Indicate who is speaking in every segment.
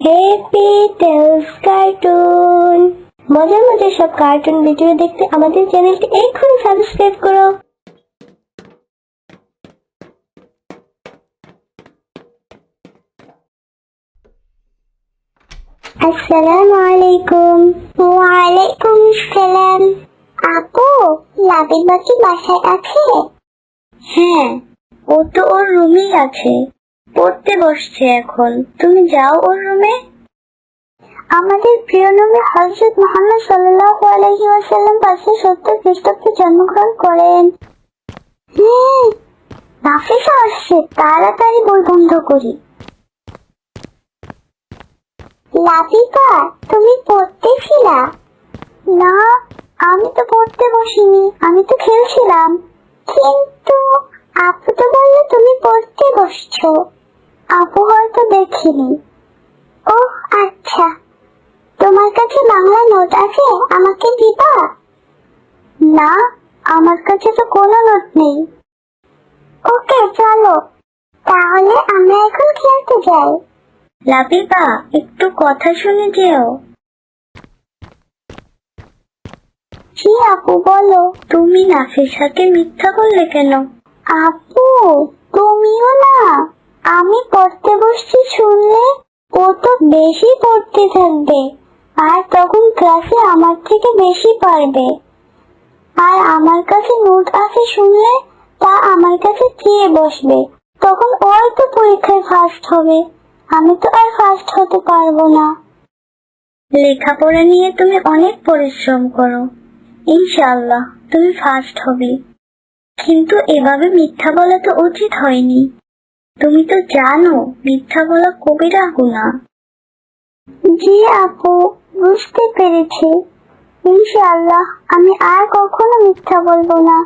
Speaker 1: Happy tales cartoon. মজার মজার সব কার্টুন ভিডিও দেখতে আমাদের চ্যানেলটি এক্ষুনি সাবস্ক্রাইব করো। আসসালামু আলাইকুম। ওয়ালাইকুম আসসালাম। আপু, লাবিবা কি বাসায় আছে? হ্যাঁ, ও তো ওর রুমেই আছে, পড়তে বসছে এখন। তুমি যাও ওর রুমে। আমাদের প্রিয় নবী হযরত মুহাম্মদ সাল্লাল্লাহু আলাইহি ওয়াসাল্লাম 570 খ্রিস্টাব্দে জন্মগ্রহণ করেন। নাফিসা আসছে, তাড়াতাড়ি বই বন্ধ করি। লাবিবা, তুমি পড়তেছিলা? না, আমি তো পড়তে বসিনি, আমি তো খেলছিলাম। কিন্তু আপু তো বললো তুমি পড়তে বসছো। আপু হয়তো দেখিনি। ওহ আচ্ছা, তোমার কাছে বাংলা নোট আছে, আমাকে দিবা? না, আমার কাছে তো কোনো নোট নেই। ওকে চলো, তাহলে আমরা এখন খেলতে যাই। লাবিবা, একটু কথা শুনে যেও। জি আপু, বলো। তুমি নাফিসাকে মিথ্যা বললে কেন? আপু, তুমিও না। আমি পড়তে বসছি শুনলে ও তো বেশি পড়তে থাকবে, আর তখন ক্লাসে আমার থেকে বেশি পারবে। আর আমার কাছে নোট আছে শুনলে তা আমার কাছে চেয়ে বসবে, তখন ওই তো পরীক্ষায় ফার্স্ট হবে, আমি তো আর ফার্স্ট হতে পারবো না। লেখাপড়া নিয়ে তুমি অনেক পরিশ্রম করো, ইনশাআল্লাহ তুমি ফার্স্ট হবে। কিন্তু এভাবে মিথ্যা বলা তো উচিত হয়নি। তুমি তো জানো মিথ্যা বলা কবিরা গুনাহ। জি আপু, বুঝতে পেরেছি। ইনশাআল্লাহ আমি আর কখনো মিথ্যা বলবো না,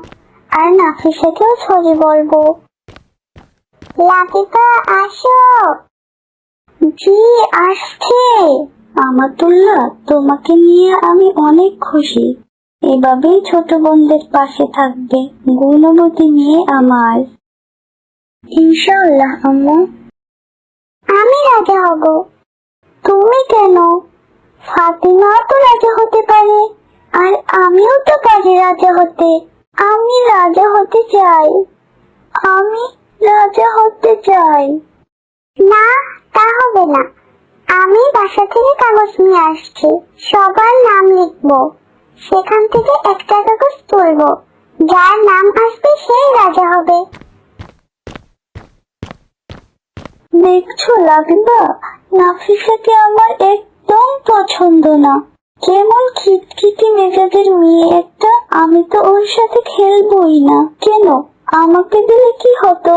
Speaker 1: আর নাফিসাকেও সরি বলবো। লাবিবা আসো। জি আসছে। আমাতুল্লাহ, তোমাকে নিয়ে আমি অনেক খুশি। এভাবেই ছোট বোনদের পাশে থাকবে, গুণবতী মেয়ে আমার। ইনশাআল্লাহ আম্মু। আমি রাজা হব। তুমি কেন? ফাতিমা তো রাজা হতে পারে, আর আমিও তো পারি রাজা হতে। আমি রাজা হতে চাই। আমি রাজা হতে চাই। না, তা হবে না। আমি বাসা থেকে কাগজ নিয়ে আসছি, সবার নাম লিখবো। সেখান থেকে একটা কাগজ তুলবো, যার নাম আসবে সেই রাজা হবে। দেখছো লাবিবা, নাফিসাকে আমার একদম পছন্দ না। কেমন খিটখিটি মেজাজের মেয়ে একটা। আমি তো ওর সাথে খেলবোই না। কেন, আমাকে দিলে কি হতো?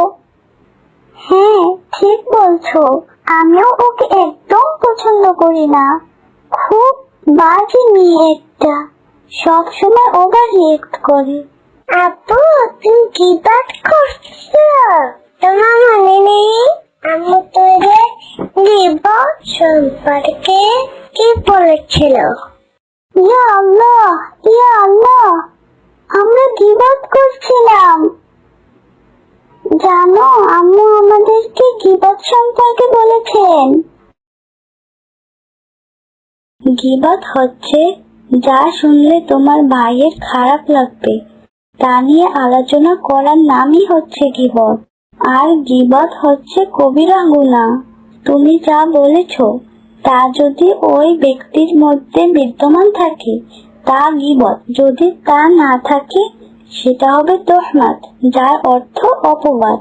Speaker 1: হ্যাঁ ঠিক বলছো, আমিও ওকে একদম পছন্দ করি না। খুব বাজে মেয়ে একটা, সব সময় ওভার রিয়েক্ট করে। আপু, তুমি কি বাত করছো? তোমার মনে নেই আমি তোদের গীবত সম্পর্কে কি বলেছিল? ইয়া আল্লাহ, ইয়া আল্লাহ, আমরা গীবত করছিলাম। জানো, আম্মু আমাদেরকে গীবত সম্পর্কে বলেছেন। গীবত হচ্ছে যা শুনলে তোমার ভাইয়ের খারাপ লাগবে, তা নিয়ে আলোচনা করার নামই হচ্ছে গীবত। আর গীবত হচ্ছে কবিরা গুনাহ। তুমি যা বলেছ তা যদি ওই ব্যক্তির মধ্যে বিদ্যমান থাকে তা গীবত, যদি তা না থাকে সেটা হবে তোহমাত, যার অর্থ অপবাদ।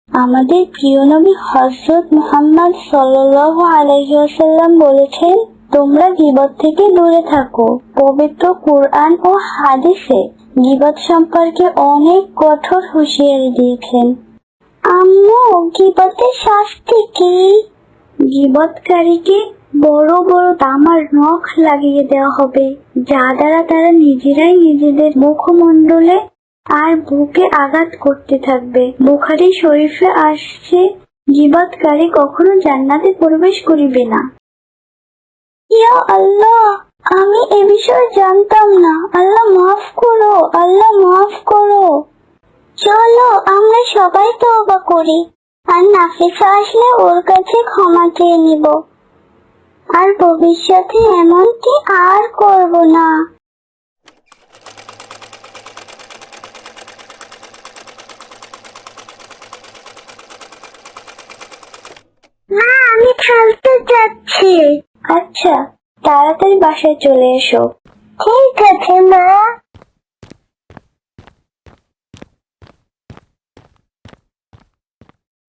Speaker 1: আমাদের প্রিয় নবী হযরত মুহাম্মদ সাল্লাল্লাহু আলাইহি ওয়াসাল্লাম বলেছেন, তোমরা গীবত থেকে দূরে থাকো। পবিত্র কুরআন ও হাদিসে গীবত সম্পর্কে অনেক কঠোর হুঁশিয়ারি দিয়েছেন। আম্মু, গীবতের শাস্তি কি? গীবতকারীকে বড় বড় তামার নখ লাগিয়ে দেওয়া হবে, যা দ্বারা তারা নিজেরাই নিজেদের মুখমণ্ডলে আর বুকে আঘাত করতে থাকবে। বুখারী শরীফে আসছে, গীবতকারী কখনো জান্নাতে প্রবেশ করিবে না। ইয়া আল্লাহ, আমি এ বিষয়ে জানতাম না। আল্লাহ মাফ করো, আল্লাহ মাফ করো। চলো আমরা সবাই তওবা করি, আর নাফিসা আসলে ওর কাছে ক্ষমা চেয়ে নিব। আর ভবিষ্যতে এমনটি আর করব না। মা, আমি খেলতে যাচ্ছি। আচ্ছা, তাড়াতাড়ি বাসায় চলে এসো। ঠিক আছে মা।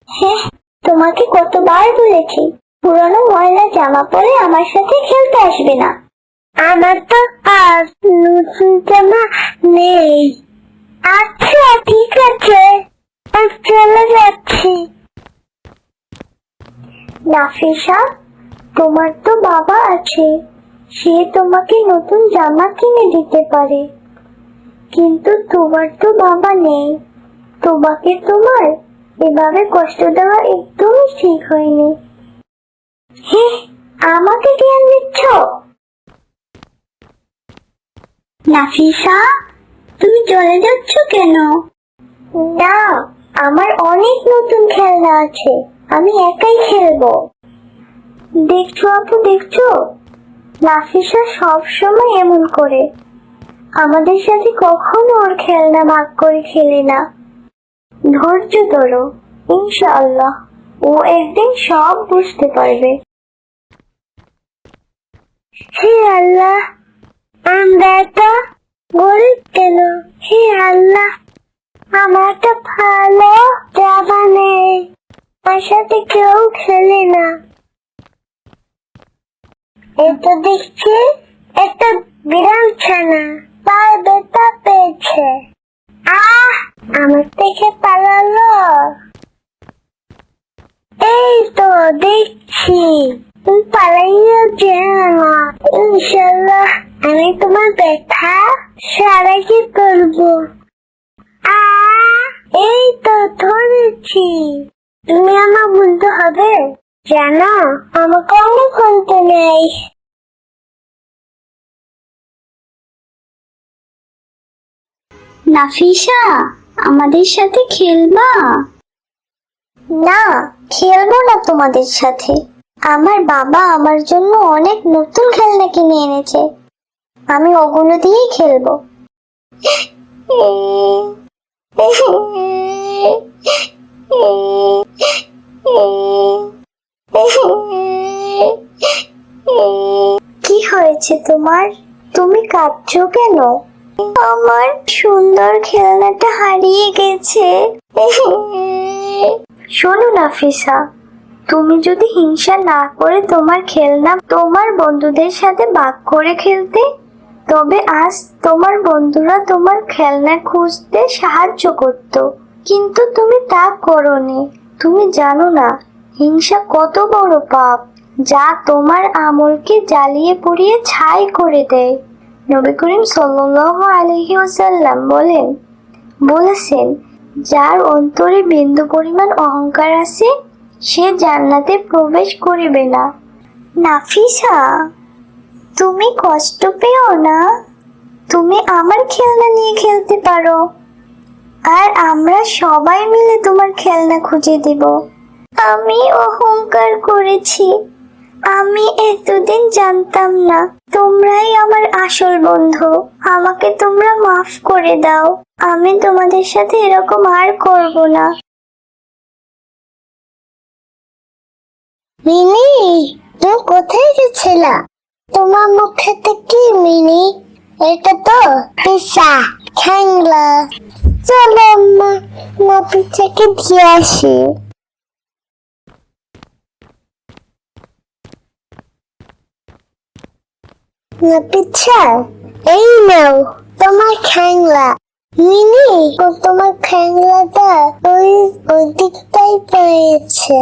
Speaker 1: হ্যাঁ, তোমাকে কতবার বলেছি পুরনো ময়লা জামা পরে আমার সাথে খেলতে আসবে না। আমার তো আর নতুন জামা নেই। আচ্ছা ঠিক আছে, চলে যাচ্ছি। নাফিসা, তোমার তো বাবা আছে, সে তোমাকে নতুন জামা কিনে দিতে পারে, কিন্তু তোমার তো বাবা নেই। তোমাকে তোমার এভাবে কষ্ট দেওয়া একদমই ঠিক হয়নি। হ্যাঁ, আমাকে জ্ঞান দিচ্ছ? নাফিসা, তুমি চলে যাচ্ছ কেন? না, আমার অনেক নতুন খেলনা আছে, আমি একাই খেলবো। দেখছো আপু, দেখছো, নাফিসা সব সময় এমন করে, আমাদের সাথে কখনো ওর খেলনা ভাগ করে খেলে না। ধৈর্য ধরো, ইনশাআল্লাহ ও একদিন সব বুঝতে পারবে। হে আল্লাহ, আমরা তো গরিব কেন? হে আল্লাহ, আমার তো ভালো জামা নেই, আমার সাথে কেউ খেলে না। এটা দেখছি একটা বিড়াল ছানা পায়ে ব্যথা পেয়েছে। আমার থেকে পালালো। এই তো দেখছি তুমি পালাইও যেও। ইনশাআল্লাহ আমি তোমার ব্যথা সারাই করবো। এই তো ধরেছি। তুমি আমার বন্ধু হবে, জানো আমাকে অনেক বলতে নেই। নাফিসা, আমাদের সাথে খেলবা? না, খেলবো না তোমাদের সাথে। আমার বাবা আমার জন্য অনেক নতুন খেলনা কিনে এনেছে, আমি ওগুলো দিয়েই খেলবো। কি হয়েছে তোমার? তুমি কাঁদছো কেন? আমার সুন্দর খেলনাটা হারিয়ে গেছে। শোনো নাফিসা, তুমি যদি হিংসা না করে তোমার খেলনা তোমার বন্ধুদের সাথে ভাগ করে খেলতে, তবে আজ তোমার বন্ধুরা তোমার খেলনা খুঁজতে সাহায্য করত। কিন্তু তুমি তা করোনি। তুমি জানো না হিংসা কত বড় পাপ, যা তোমার আমলকে জ্বালিয়ে পুড়িয়ে ছাই করে দেয়। নবী করিম সাল্লাল্লাহু আলাইহি ওয়াসাল্লাম বলেছেন, যার অন্তরে বিন্দু পরিমাণ অহংকার আছে সে জান্নাতে প্রবেশ করিবে না। নাফিসা, তুমি কষ্ট পেও না, তুমি আমার খেলনা নিয়ে খেলতে পারো, আর আমরা সবাই মিলে তোমার খেলনা খুঁজে দিব। আমি অহংকার করেছি, আমি এতদিন জানতাম না তোমরাই আমার আসল বন্ধু। আমাকে তোমরা মাফ করে দাও, আমি তোমাদের সাথে এরকম আর করব না। মিনি, তুমি কোথায় গেছিলা? তোমার মুখেতে কি মিনি? এটা তো পিসা খেলনা। চলো আম্মা, না পিসাকে দিয়ে আসি। না পিছা, এই নাও তোমার খেলনা। মিনি, তোমার খেলনাটা ওই দিকটাই পেয়েছে।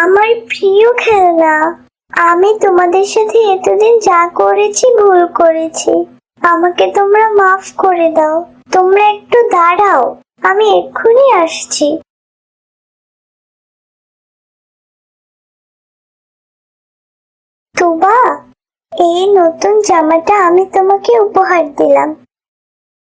Speaker 1: আমার প্রিয় খেলনা, আমি তোমাদের সাথে এতদিন যা করেছি ভুল করেছি, আমাকে তোমরা মাফ করে দাও। তোমরা একটু দাঁড়াও, আমি এক্ষুনি আসছি। তুবা, এই নতুন জামাটা আমি তোমাকে উপহার দিলাম,